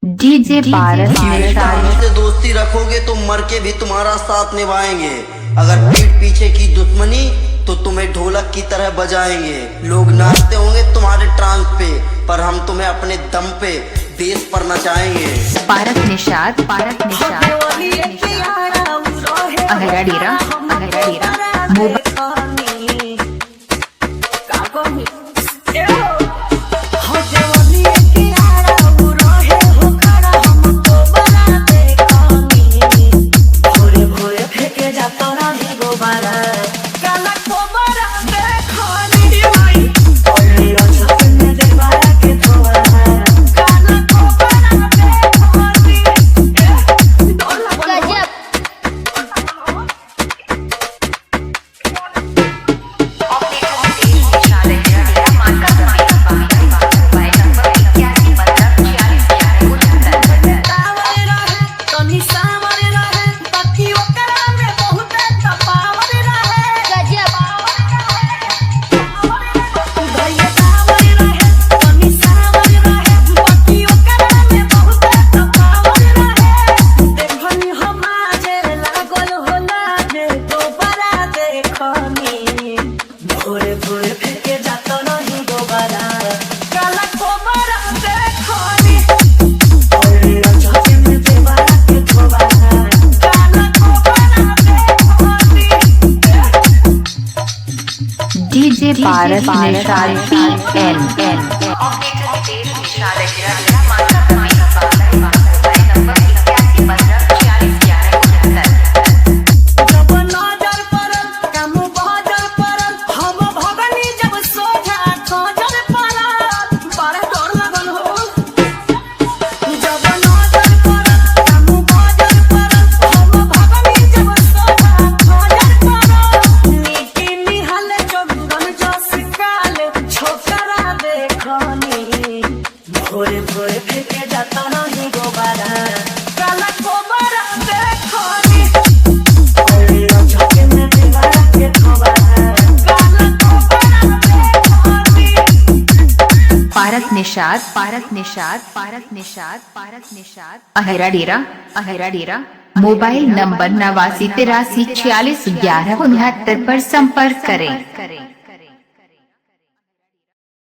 DJ पारस हमसे दोस्ती रखोगे तो मर के भी तुम्हारा साथ निभाएंगे। अगर पीठ पीछे की दुश्मनी तो तुम्हें ढोलक की तरह बजाएंगे। लोग नाचते होंगे तुम्हारे ट्रांस पे, पर हम तुम्हें अपने दम पे देश पर नचाएंगे। पारस निषाद अगरा डेरा डीजे पारस निषाद भोरे भोरे फेंके जाता नहीं गोबारा काला कोबरा देखोनी और झोंके में दीवारा के ठोबारा काला कोबरा देखोनी। पारस निषाद अहरा डेरा मोबाइल नंबर 89 83 46 11 69 पर संपर्क करें।